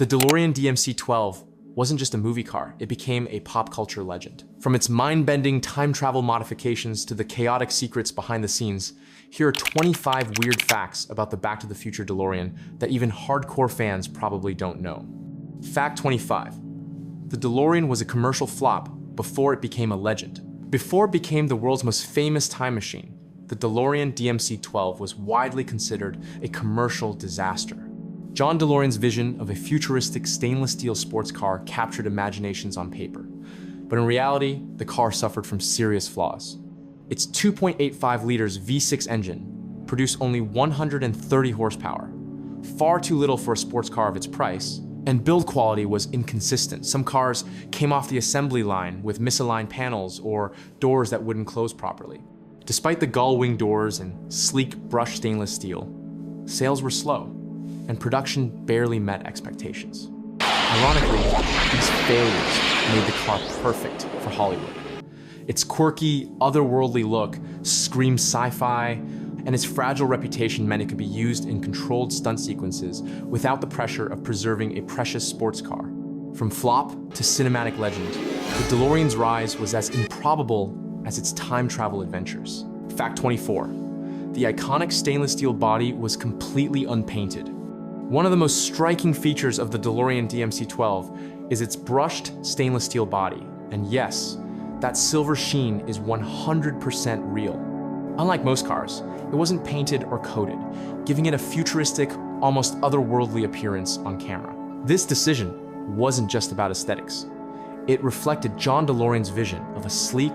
The DeLorean DMC-12 wasn't just a movie car, it became a pop culture legend. From its mind-bending time travel modifications to the chaotic secrets behind the scenes, here are 25 weird facts about the Back to the Future DeLorean that even hardcore fans probably don't know. Fact 25. The DeLorean was a commercial flop before it became a legend. Before it became the world's most famous time machine, the DeLorean DMC-12 was widely considered a commercial disaster. John DeLorean's vision of a futuristic stainless steel sports car captured imaginations on paper. But in reality, the car suffered from serious flaws. Its 2.85 liters V6 engine produced only 130 horsepower, far too little for a sports car of its price, and build quality was inconsistent. Some cars came off the assembly line with misaligned panels or doors that wouldn't close properly. Despite the gull-wing doors and sleek brushed stainless steel, sales were slow, and production barely met expectations. Ironically, these failures made the car perfect for Hollywood. Its quirky, otherworldly look screamed sci-fi, and its fragile reputation meant it could be used in controlled stunt sequences without the pressure of preserving a precious sports car. From flop to cinematic legend, the DeLorean's rise was as improbable as its time travel adventures. Fact 24. The iconic stainless steel body was completely unpainted. One of the most striking features of the DeLorean DMC-12 is its brushed stainless steel body. And yes, that silver sheen is 100% real. Unlike most cars, it wasn't painted or coated, giving it a futuristic, almost otherworldly appearance on camera. This decision wasn't just about aesthetics. It reflected John DeLorean's vision of a sleek,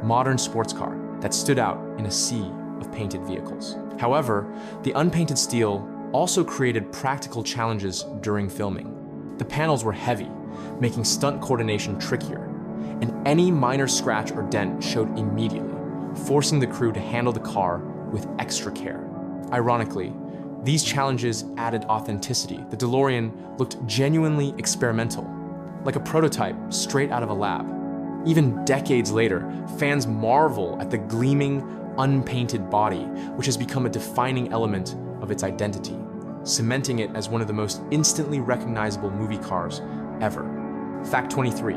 modern sports car that stood out in a sea of painted vehicles. However, the unpainted steel also created practical challenges during filming. The panels were heavy, making stunt coordination trickier, and any minor scratch or dent showed immediately, forcing the crew to handle the car with extra care. Ironically, these challenges added authenticity. The DeLorean looked genuinely experimental, like a prototype straight out of a lab. Even decades later, fans marvel at the gleaming, unpainted body, which has become a defining element of its identity, cementing it as one of the most instantly recognizable movie cars ever. Fact 23.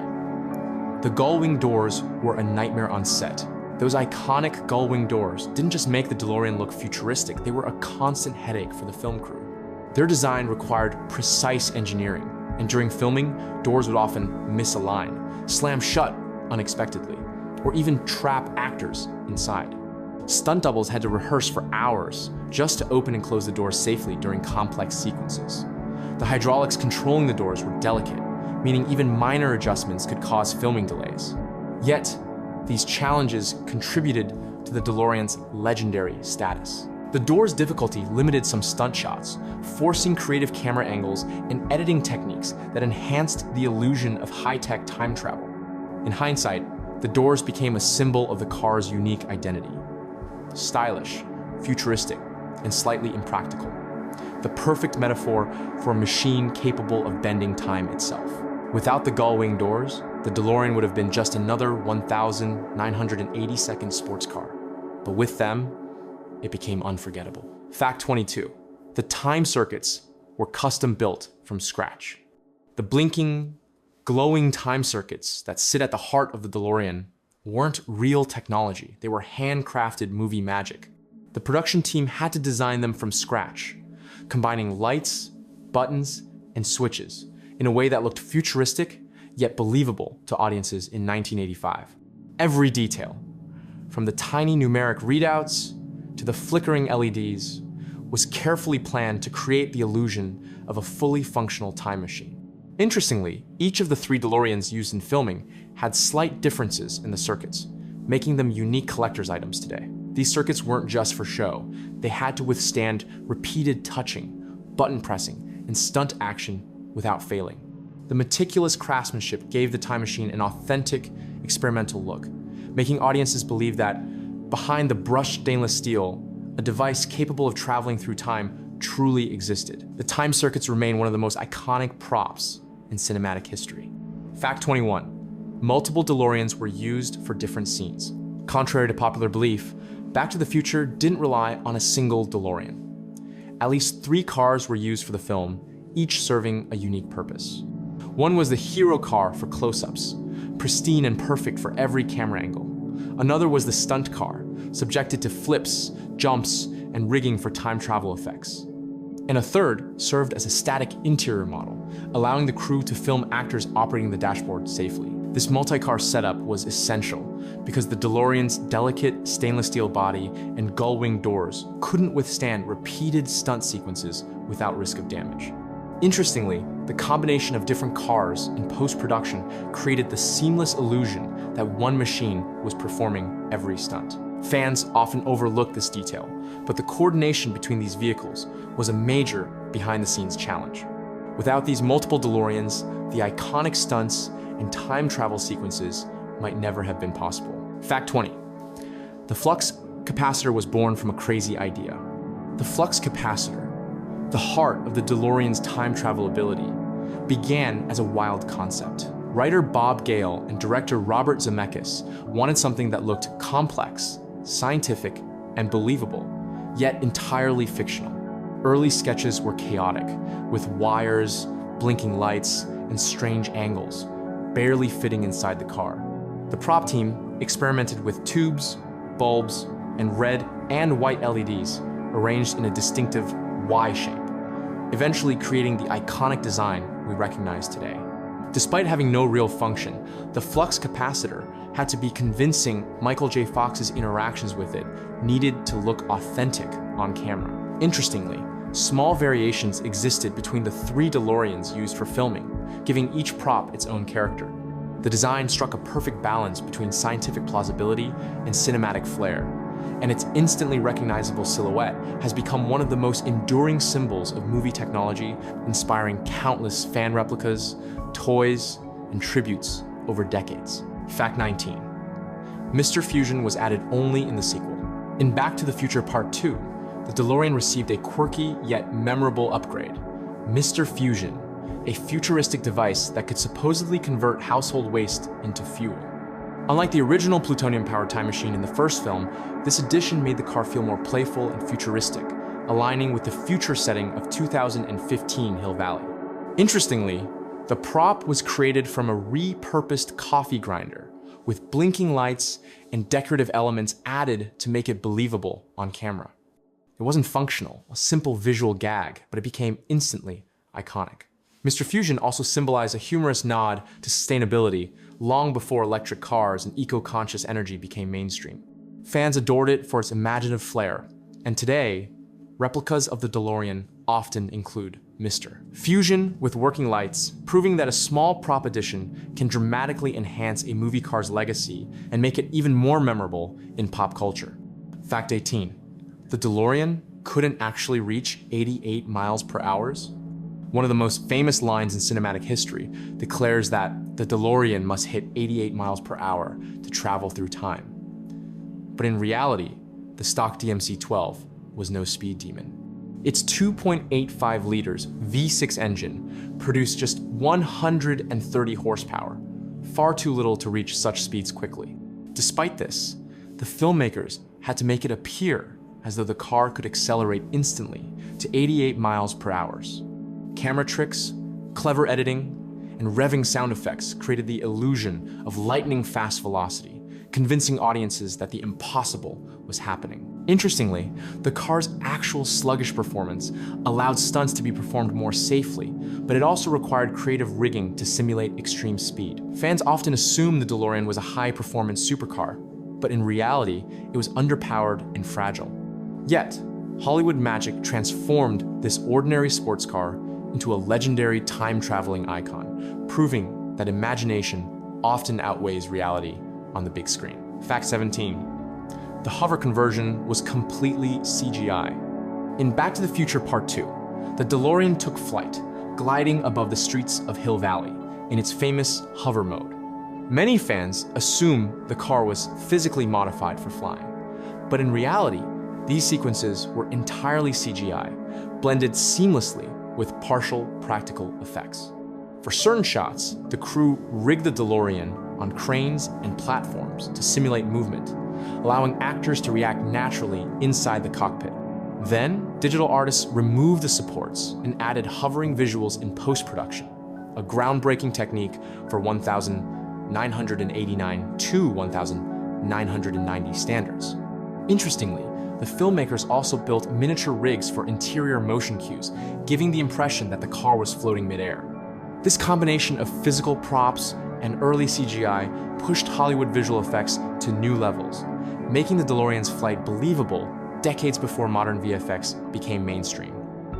The gull-wing doors were a nightmare on set. Those iconic gull-wing doors didn't just make the DeLorean look futuristic, they were a constant headache for the film crew. Their design required precise engineering, and during filming, doors would often misalign, slam shut unexpectedly, or even trap actors inside. Stunt doubles had to rehearse for hours just to open and close the doors safely during complex sequences. The hydraulics controlling the doors were delicate, meaning even minor adjustments could cause filming delays. Yet, these challenges contributed to the DeLorean's legendary status. The door's difficulty limited some stunt shots, forcing creative camera angles and editing techniques that enhanced the illusion of high-tech time travel. In hindsight, the doors became a symbol of the car's unique identity. Stylish, futuristic, and slightly impractical. The perfect metaphor for a machine capable of bending time itself. Without the gull-wing doors, the DeLorean would have been just another 1,982nd sports car. But with them, it became unforgettable. Fact 22. The time circuits were custom built from scratch. The blinking, glowing time circuits that sit at the heart of the DeLorean weren't real technology. They were handcrafted movie magic. The production team had to design them from scratch, combining lights, buttons, and switches in a way that looked futuristic yet believable to audiences in 1985. Every detail, from the tiny numeric readouts to the flickering LEDs, was carefully planned to create the illusion of a fully functional time machine. Interestingly, each of the 3 DeLoreans used in filming had slight differences in the circuits, making them unique collector's items today. These circuits weren't just for show. They had to withstand repeated touching, button pressing, and stunt action without failing. The meticulous craftsmanship gave the time machine an authentic, experimental look, making audiences believe that behind the brushed stainless steel, a device capable of traveling through time truly existed. The time circuits remain one of the most iconic props in cinematic history. Fact 21. Multiple DeLoreans were used for different scenes. Contrary to popular belief, Back to the Future didn't rely on a single DeLorean. At least 3 cars were used for the film, each serving a unique purpose. One was the hero car for close-ups, pristine and perfect for every camera angle. Another was the stunt car, subjected to flips, jumps, and rigging for time travel effects. And a third served as a static interior model, allowing the crew to film actors operating the dashboard safely. This multi-car setup was essential because the DeLorean's delicate stainless steel body and gull-wing doors couldn't withstand repeated stunt sequences without risk of damage. Interestingly, the combination of different cars in post-production created the seamless illusion that one machine was performing every stunt. Fans often overlook this detail, but the coordination between these vehicles was a major behind-the-scenes challenge. Without these multiple DeLoreans, the iconic stunts and time travel sequences might never have been possible. Fact 20. The flux capacitor was born from a crazy idea. The flux capacitor, the heart of the DeLorean's time travel ability, began as a wild concept. Writer Bob Gale and director Robert Zemeckis wanted something that looked complex, scientific, and believable, yet entirely fictional. Early sketches were chaotic, with wires, blinking lights, and strange angles, barely fitting inside the car. The prop team experimented with tubes, bulbs, and red and white LEDs arranged in a distinctive Y shape, eventually creating the iconic design we recognize today. Despite having no real function, the flux capacitor had to be convincing. Michael J. Fox's interactions with it needed to look authentic on camera. Interestingly, small variations existed between the three DeLoreans used for filming, giving each prop its own character. The design struck a perfect balance between scientific plausibility and cinematic flair, and its instantly recognizable silhouette has become one of the most enduring symbols of movie technology, inspiring countless fan replicas, toys, and tributes over decades. Fact 19. Mr. Fusion was added only in the sequel. In Back to the Future Part 2, the DeLorean received a quirky yet memorable upgrade, Mr. Fusion, a futuristic device that could supposedly convert household waste into fuel. Unlike the original plutonium-powered time machine in the first film, this addition made the car feel more playful and futuristic, aligning with the future setting of 2015 Hill Valley. Interestingly, the prop was created from a repurposed coffee grinder, with blinking lights and decorative elements added to make it believable on camera. It wasn't functional, a simple visual gag, but it became instantly iconic. Mr. Fusion also symbolized a humorous nod to sustainability long before electric cars and eco-conscious energy became mainstream. Fans adored it for its imaginative flair, and today, replicas of the DeLorean often include Mr. Fusion with working lights, proving that a small prop addition can dramatically enhance a movie car's legacy and make it even more memorable in pop culture. Fact 18. The DeLorean couldn't actually reach 88 miles per hour. One of the most famous lines in cinematic history declares that the DeLorean must hit 88 miles per hour to travel through time. But in reality, the stock DMC-12 was no speed demon. Its 2.85 liters V6 engine produced just 130 horsepower, far too little to reach such speeds quickly. Despite this, the filmmakers had to make it appear as though the car could accelerate instantly to 88 miles per hour. Camera tricks, clever editing, and revving sound effects created the illusion of lightning-fast velocity, convincing audiences that the impossible was happening. Interestingly, the car's actual sluggish performance allowed stunts to be performed more safely, but it also required creative rigging to simulate extreme speed. Fans often assumed the DeLorean was a high-performance supercar, but in reality, it was underpowered and fragile. Yet, Hollywood magic transformed this ordinary sports car into a legendary time-traveling icon, proving that imagination often outweighs reality on the big screen. Fact 17. The hover conversion was completely CGI. In Back to the Future Part 2, the DeLorean took flight, gliding above the streets of Hill Valley in its famous hover mode. Many fans assume the car was physically modified for flying, but in reality, these sequences were entirely CGI, blended seamlessly with partial practical effects. For certain shots, the crew rigged the DeLorean on cranes and platforms to simulate movement, allowing actors to react naturally inside the cockpit. Then, digital artists removed the supports and added hovering visuals in post-production, a groundbreaking technique for 1989 to 1990 standards. Interestingly, the filmmakers also built miniature rigs for interior motion cues, giving the impression that the car was floating midair. This combination of physical props and early CGI pushed Hollywood visual effects to new levels, making the DeLorean's flight believable decades before modern VFX became mainstream.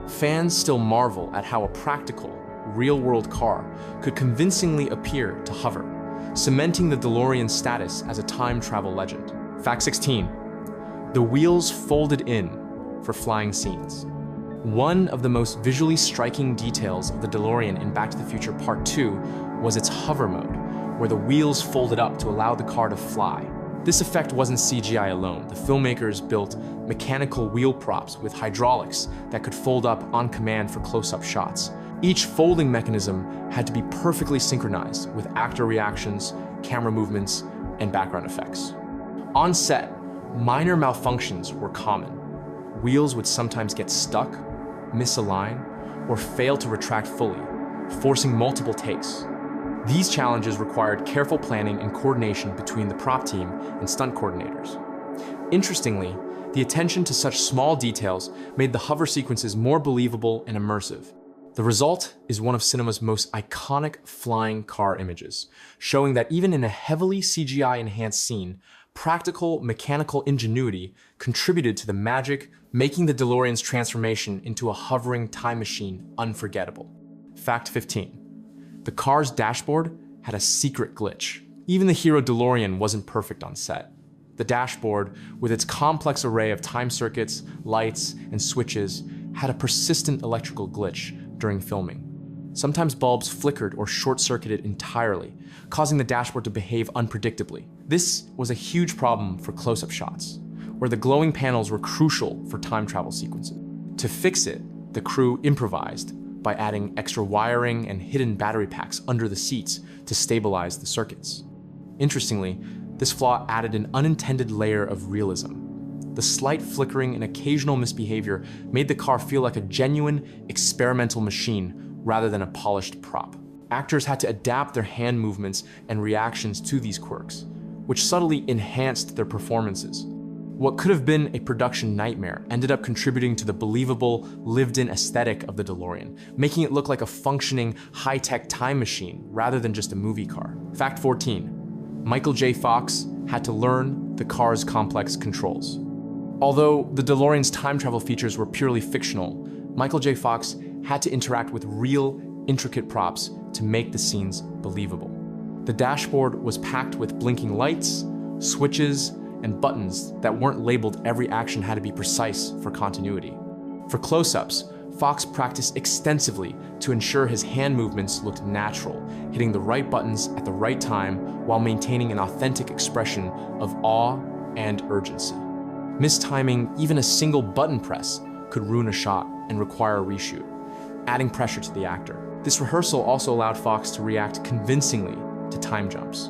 Fans still marvel at how a practical, real-world car could convincingly appear to hover, cementing the DeLorean's status as a time travel legend. Fact 16. The wheels folded in for flying scenes. One of the most visually striking details of the DeLorean in Back to the Future Part 2 was its hover mode, where the wheels folded up to allow the car to fly. This effect wasn't CGI alone. The filmmakers built mechanical wheel props with hydraulics that could fold up on command for close-up shots. Each folding mechanism had to be perfectly synchronized with actor reactions, camera movements, and background effects. On set, minor malfunctions were common. Wheels would sometimes get stuck, misalign, or fail to retract fully, forcing multiple takes. These challenges required careful planning and coordination between the prop team and stunt coordinators. Interestingly, the attention to such small details made the hover sequences more believable and immersive. The result is one of cinema's most iconic flying car images, showing that even in a heavily CGI-enhanced scene, practical mechanical ingenuity contributed to the magic, making the DeLorean's transformation into a hovering time machine unforgettable. Fact 15. The car's dashboard had a secret glitch. Even the hero DeLorean wasn't perfect on set. The dashboard, with its complex array of time circuits, lights, and switches, had a persistent electrical glitch during filming. Sometimes bulbs flickered or short-circuited entirely, causing the dashboard to behave unpredictably. This was a huge problem for close-up shots, where the glowing panels were crucial for time travel sequences. To fix it, the crew improvised by adding extra wiring and hidden battery packs under the seats to stabilize the circuits. Interestingly, this flaw added an unintended layer of realism. The slight flickering and occasional misbehavior made the car feel like a genuine, experimental machine rather than a polished prop. Actors had to adapt their hand movements and reactions to these quirks, which subtly enhanced their performances. What could have been a production nightmare ended up contributing to the believable, lived-in aesthetic of the DeLorean, making it look like a functioning, high-tech time machine rather than just a movie car. Fact 14. Michael J. Fox had to learn the car's complex controls. Although the DeLorean's time travel features were purely fictional, Michael J. Fox had to interact with real, intricate props to make the scenes believable. The dashboard was packed with blinking lights, switches, and buttons that weren't labeled. Every action had to be precise for continuity. For close-ups, Fox practiced extensively to ensure his hand movements looked natural, hitting the right buttons at the right time while maintaining an authentic expression of awe and urgency. Mistiming even a single button press could ruin a shot and require a reshoot, adding pressure to the actor. This rehearsal also allowed Fox to react convincingly to time jumps,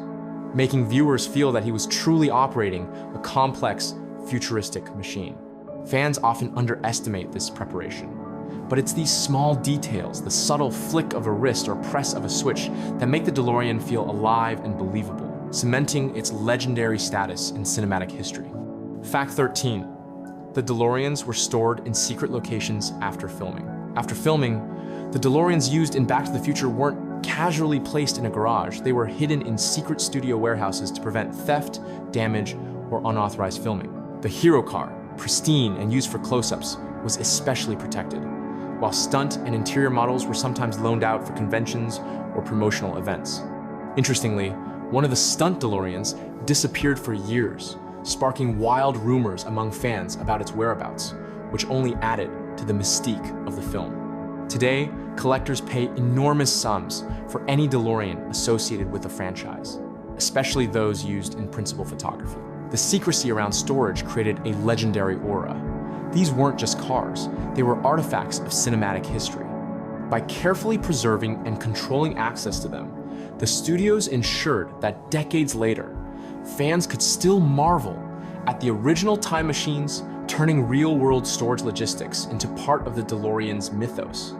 making viewers feel that he was truly operating a complex, futuristic machine. Fans often underestimate this preparation, but it's these small details, the subtle flick of a wrist or press of a switch, that make the DeLorean feel alive and believable, cementing its legendary status in cinematic history. Fact 13. The DeLoreans were stored in secret locations after filming. After filming, the DeLoreans used in Back to the Future weren't casually placed in a garage. They were hidden in secret studio warehouses to prevent theft, damage, or unauthorized filming. The hero car, pristine and used for close-ups, was especially protected, while stunt and interior models were sometimes loaned out for conventions or promotional events. Interestingly, one of the stunt DeLoreans disappeared for years, sparking wild rumors among fans about its whereabouts, which only added to the mystique of the film. Today, collectors pay enormous sums for any DeLorean associated with the franchise, especially those used in principal photography. The secrecy around storage created a legendary aura. These weren't just cars, they were artifacts of cinematic history. By carefully preserving and controlling access to them, the studios ensured that decades later, fans could still marvel at the original time machines turning real-world storage logistics into part of the DeLorean's mythos.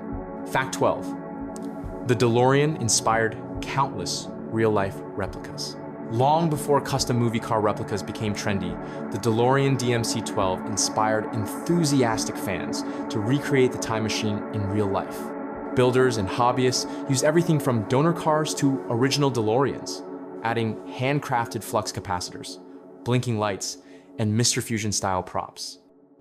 Fact 12. The DeLorean inspired countless real-life replicas. Long before custom movie car replicas became trendy, the DeLorean DMC-12 inspired enthusiastic fans to recreate the time machine in real life. Builders and hobbyists used everything from donor cars to original DeLoreans, adding handcrafted flux capacitors, blinking lights, and Mr. Fusion-style props.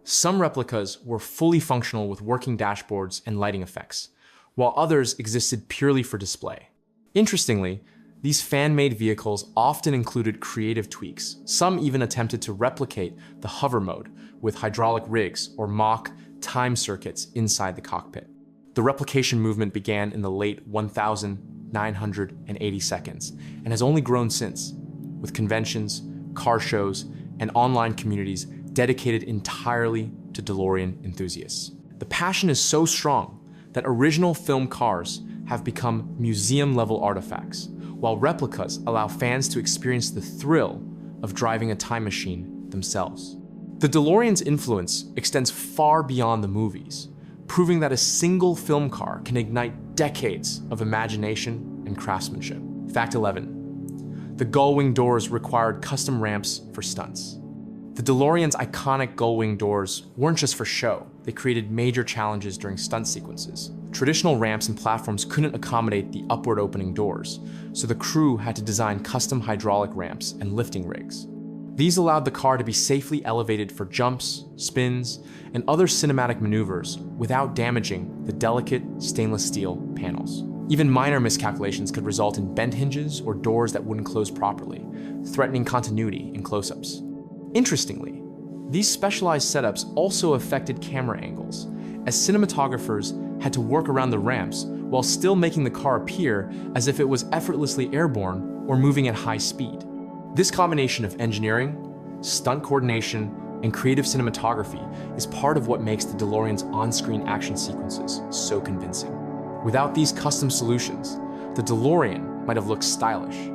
Some replicas were fully functional with working dashboards and lighting effects, while others existed purely for display. Interestingly, these fan-made vehicles often included creative tweaks. Some even attempted to replicate the hover mode with hydraulic rigs or mock time circuits inside the cockpit. The replication movement began in the late 1980 seconds and has only grown since, with conventions, car shows, and online communities dedicated entirely to DeLorean enthusiasts. The passion is so strong that original film cars have become museum-level artifacts, while replicas allow fans to experience the thrill of driving a time machine themselves. The DeLorean's influence extends far beyond the movies, proving that a single film car can ignite decades of imagination and craftsmanship. Fact 11. The gull-wing doors required custom ramps for stunts. The DeLorean's iconic gull-wing doors weren't just for show, they created major challenges during stunt sequences. Traditional ramps and platforms couldn't accommodate the upward opening doors, so the crew had to design custom hydraulic ramps and lifting rigs. These allowed the car to be safely elevated for jumps, spins, and other cinematic maneuvers without damaging the delicate stainless steel panels. Even minor miscalculations could result in bent hinges or doors that wouldn't close properly, threatening continuity in close-ups. Interestingly, these specialized setups also affected camera angles, as cinematographers had to work around the ramps while still making the car appear as if it was effortlessly airborne or moving at high speed. This combination of engineering, stunt coordination, and creative cinematography is part of what makes the DeLorean's on-screen action sequences so convincing. Without these custom solutions, the DeLorean might have looked stylish,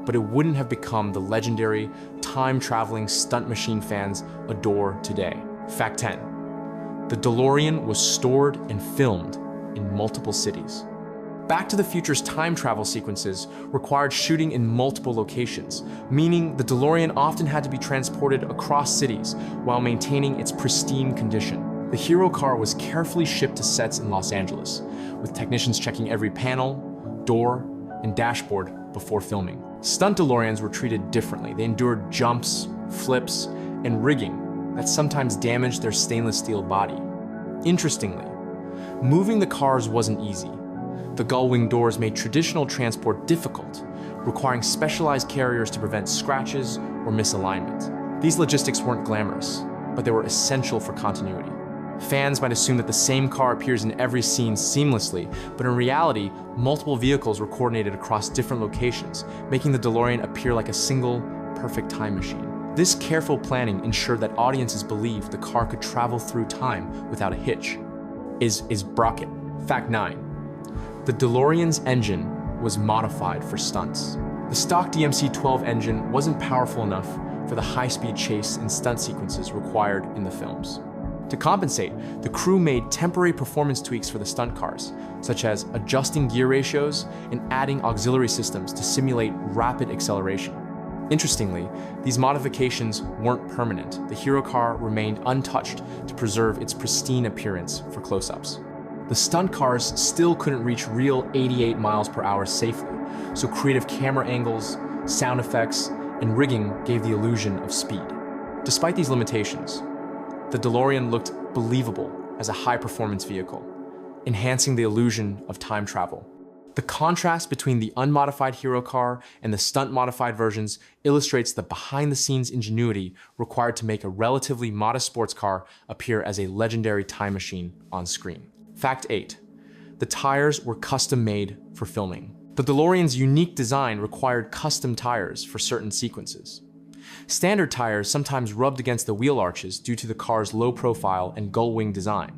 but it wouldn't have become the legendary, time-traveling stunt machine fans adore today. Fact 10. The DeLorean was stored and filmed in multiple cities. Back to the Future's time travel sequences required shooting in multiple locations, meaning the DeLorean often had to be transported across cities while maintaining its pristine condition. The hero car was carefully shipped to sets in Los Angeles, with technicians checking every panel, door, and dashboard before filming. Stunt DeLoreans were treated differently. They endured jumps, flips, and rigging that sometimes damaged their stainless steel body. Interestingly, moving the cars wasn't easy. The gull-wing doors made traditional transport difficult, requiring specialized carriers to prevent scratches or misalignment. These logistics weren't glamorous, but they were essential for continuity. Fans might assume that the same car appears in every scene seamlessly, but in reality, multiple vehicles were coordinated across different locations, making the DeLorean appear like a single, perfect time machine. This careful planning ensured that audiences believed the car could travel through time without a hitch. Is Brocket. Fact 9. The DeLorean's engine was modified for stunts. The stock DMC-12 engine wasn't powerful enough for the high-speed chase and stunt sequences required in the films. To compensate, the crew made temporary performance tweaks for the stunt cars, such as adjusting gear ratios and adding auxiliary systems to simulate rapid acceleration. Interestingly, these modifications weren't permanent. The hero car remained untouched to preserve its pristine appearance for close-ups. The stunt cars still couldn't reach real 88 miles per hour safely, so creative camera angles, sound effects, and rigging gave the illusion of speed. Despite these limitations, the DeLorean looked believable as a high-performance vehicle, enhancing the illusion of time travel. The contrast between the unmodified hero car and the stunt-modified versions illustrates the behind-the-scenes ingenuity required to make a relatively modest sports car appear as a legendary time machine on screen. Fact 8. The tires were custom-made for filming. The DeLorean's unique design required custom tires for certain sequences. Standard tires sometimes rubbed against the wheel arches due to the car's low profile and gull-wing design.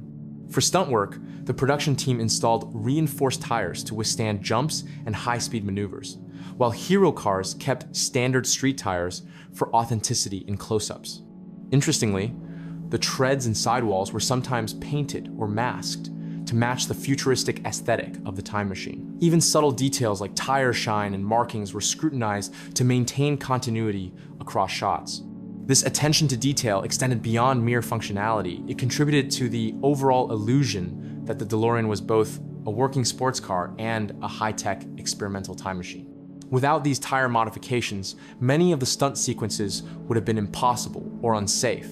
For stunt work, the production team installed reinforced tires to withstand jumps and high-speed maneuvers, while hero cars kept standard street tires for authenticity in close-ups. Interestingly, The treads and sidewalls were sometimes painted or masked to match the futuristic aesthetic of the time machine. Even subtle details like tire shine and markings were scrutinized to maintain continuity across shots. This attention to detail extended beyond mere functionality. It contributed to the overall illusion that the DeLorean was both a working sports car and a high-tech experimental time machine. Without these tire modifications, many of the stunt sequences would have been impossible or unsafe,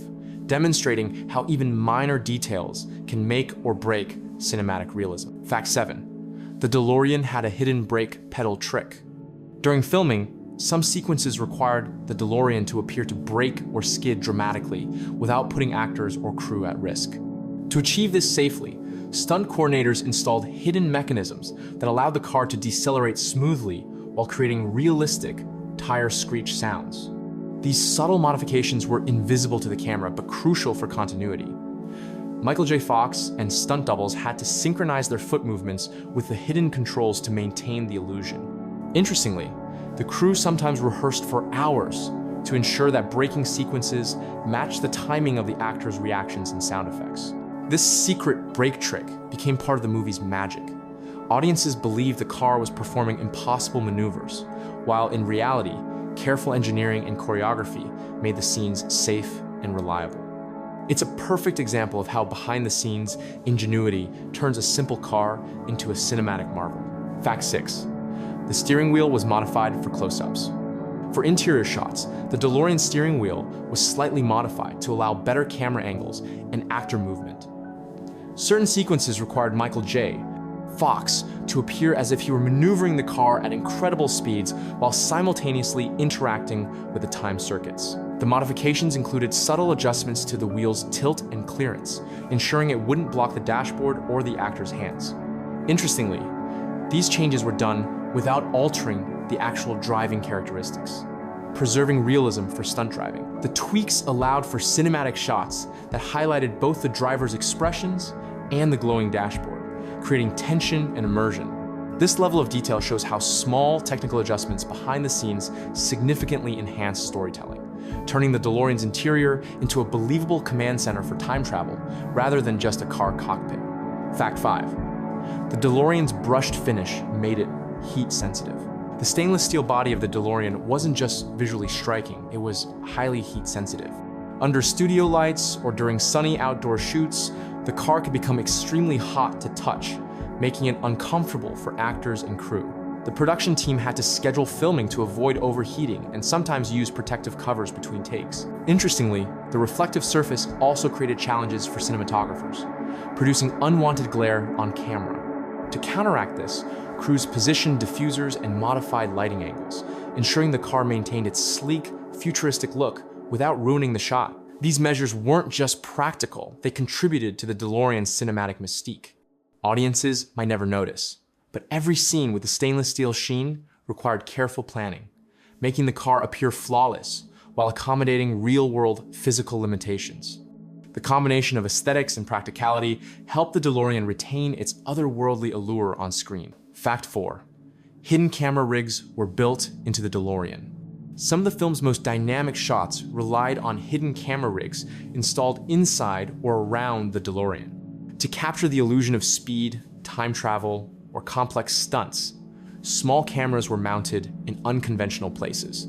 demonstrating how even minor details can make or break cinematic realism. Fact 7. The DeLorean had a hidden brake pedal trick. During filming, some sequences required the DeLorean to appear to brake or skid dramatically without putting actors or crew at risk. To achieve this safely, stunt coordinators installed hidden mechanisms that allowed the car to decelerate smoothly while creating realistic tire screech sounds. These subtle modifications were invisible to the camera but crucial for continuity. Michael J. Fox and stunt doubles had to synchronize their foot movements with the hidden controls to maintain the illusion. Interestingly, the crew sometimes rehearsed for hours to ensure that braking sequences matched the timing of the actors' reactions and sound effects. This secret brake trick became part of the movie's magic. Audiences believed the car was performing impossible maneuvers, while in reality, careful engineering and choreography made the scenes safe and reliable. It's a perfect example of how behind-the-scenes ingenuity turns a simple car into a cinematic marvel. Fact 6. The steering wheel was modified for close-ups. For interior shots, the DeLorean steering wheel was slightly modified to allow better camera angles and actor movement. Certain sequences required Michael J. Fox to appear as if he were maneuvering the car at incredible speeds while simultaneously interacting with the time circuits. The modifications included subtle adjustments to the wheel's tilt and clearance, ensuring it wouldn't block the dashboard or the actor's hands. Interestingly, these changes were done without altering the actual driving characteristics, preserving realism for stunt driving. The tweaks allowed for cinematic shots that highlighted both the driver's expressions and the glowing dashboard, creating tension and immersion. This level of detail shows how small technical adjustments behind the scenes significantly enhance storytelling, turning the DeLorean's interior into a believable command center for time travel rather than just a car cockpit. Fact 5. The DeLorean's brushed finish made it heat sensitive. The stainless steel body of the DeLorean wasn't just visually striking, it was highly heat sensitive. Under studio lights or during sunny outdoor shoots, the car could become extremely hot to touch, making it uncomfortable for actors and crew. The production team had to schedule filming to avoid overheating and sometimes use protective covers between takes. Interestingly, the reflective surface also created challenges for cinematographers, producing unwanted glare on camera. To counteract this, crews positioned diffusers and modified lighting angles, ensuring the car maintained its sleek, futuristic look without ruining the shot. These measures weren't just practical, they contributed to the DeLorean's cinematic mystique. Audiences might never notice, but every scene with the stainless steel sheen required careful planning, making the car appear flawless while accommodating real-world physical limitations. The combination of aesthetics and practicality helped the DeLorean retain its otherworldly allure on screen. Fact 4. Hidden camera rigs were built into the DeLorean. Some of the film's most dynamic shots relied on hidden camera rigs installed inside or around the DeLorean. To capture the illusion of speed, time travel, or complex stunts, small cameras were mounted in unconventional places,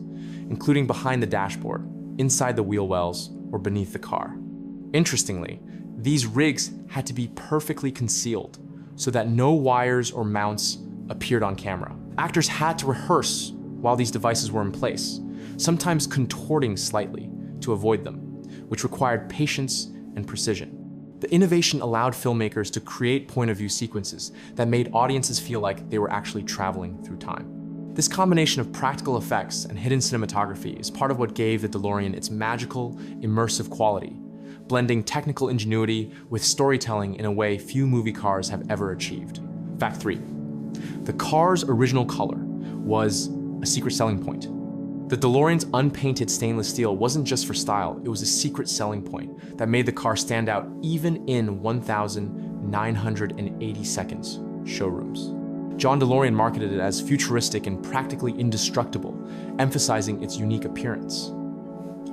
including behind the dashboard, inside the wheel wells, or beneath the car. Interestingly, these rigs had to be perfectly concealed so that no wires or mounts appeared on camera. Actors had to rehearse while these devices were in place, sometimes contorting slightly to avoid them, which required patience and precision. The innovation allowed filmmakers to create point-of-view sequences that made audiences feel like they were actually traveling through time. This combination of practical effects and hidden cinematography is part of what gave the DeLorean its magical, immersive quality, blending technical ingenuity with storytelling in a way few movie cars have ever achieved. Fact 3. The car's original color was a secret selling point. The DeLorean's unpainted stainless steel wasn't just for style, it was a secret selling point that made the car stand out even in 1,980 seconds showrooms. John DeLorean marketed it as futuristic and practically indestructible, emphasizing its unique appearance.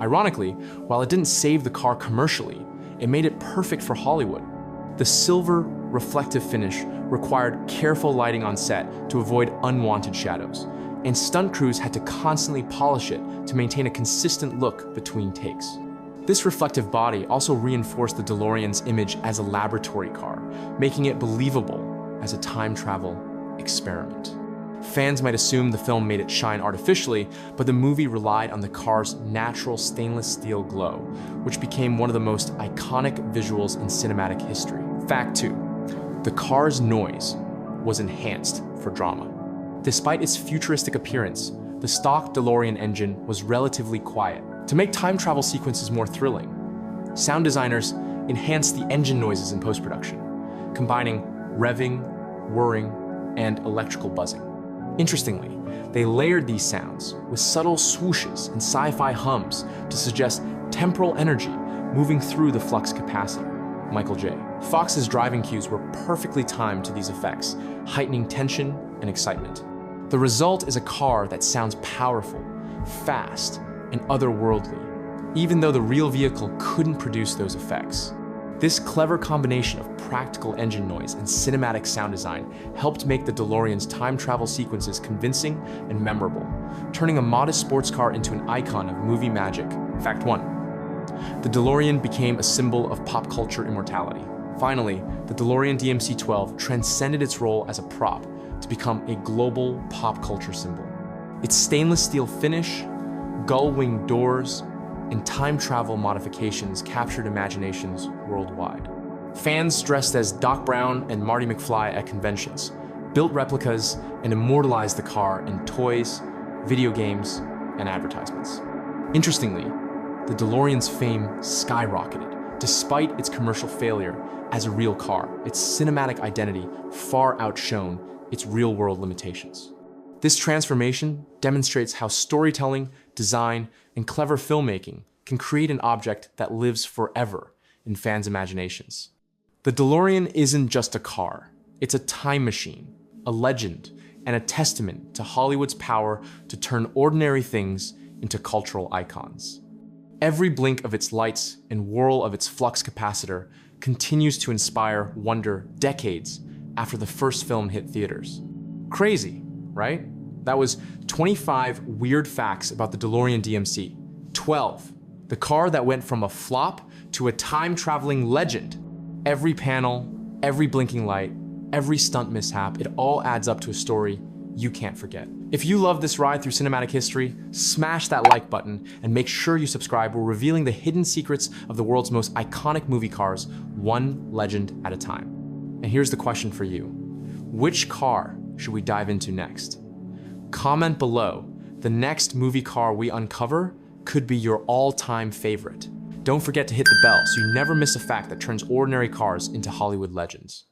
Ironically, while it didn't save the car commercially, It made it perfect for Hollywood. The silver, reflective finish required careful lighting on set to avoid unwanted shadows, and stunt crews had to constantly polish it to maintain a consistent look between takes. This reflective body also reinforced the DeLorean's image as a laboratory car, making it believable as a time travel experiment. Fans might assume the film made it shine artificially, but the movie relied on the car's natural stainless steel glow, which became one of the most iconic visuals in cinematic history. Fact 2. The car's noise was enhanced for drama. Despite its futuristic appearance, the stock DeLorean engine was relatively quiet. To make time travel sequences more thrilling, sound designers enhanced the engine noises in post-production, combining revving, whirring, and electrical buzzing. Interestingly, they layered these sounds with subtle swooshes and sci-fi hums to suggest temporal energy moving through the flux capacitor. Michael J. Fox's driving cues were perfectly timed to these effects, heightening tension and excitement. The result is a car that sounds powerful, fast, and otherworldly, even though the real vehicle couldn't produce those effects. This clever combination of practical engine noise and cinematic sound design helped make the DeLorean's time travel sequences convincing and memorable, turning a modest sports car into an icon of movie magic. Fact 1. The DeLorean became a symbol of pop culture immortality. Finally, the DeLorean DMC-12 transcended its role as a prop to become a global pop culture symbol. Its stainless steel finish, gull-winged doors, and time travel modifications captured imaginations worldwide. Fans dressed as Doc Brown and Marty McFly at conventions built replicas and immortalized the car in toys, video games, and advertisements. Interestingly, the DeLorean's fame skyrocketed despite its commercial failure as a real car. Its cinematic identity far outshone its real-world limitations. This transformation demonstrates how storytelling, design, and clever filmmaking can create an object that lives forever in fans' imaginations. The DeLorean isn't just a car. It's a time machine, a legend, and a testament to Hollywood's power to turn ordinary things into cultural icons. Every blink of its lights and whirl of its flux capacitor continues to inspire wonder decades after the first film hit theaters. Crazy, right? That was 25 weird facts about the DeLorean DMC-12, the car that went from a flop to a time-traveling legend. Every panel, every blinking light, every stunt mishap, it all adds up to a story you can't forget. If you love this ride through cinematic history, smash that like button and make sure you subscribe. We're revealing the hidden secrets of the world's most iconic movie cars, one legend at a time. And here's the question for you. Which car should we dive into next? Comment below. The next movie car we uncover could be your all-time favorite. Don't forget to hit the bell so you never miss a fact that turns ordinary cars into Hollywood legends.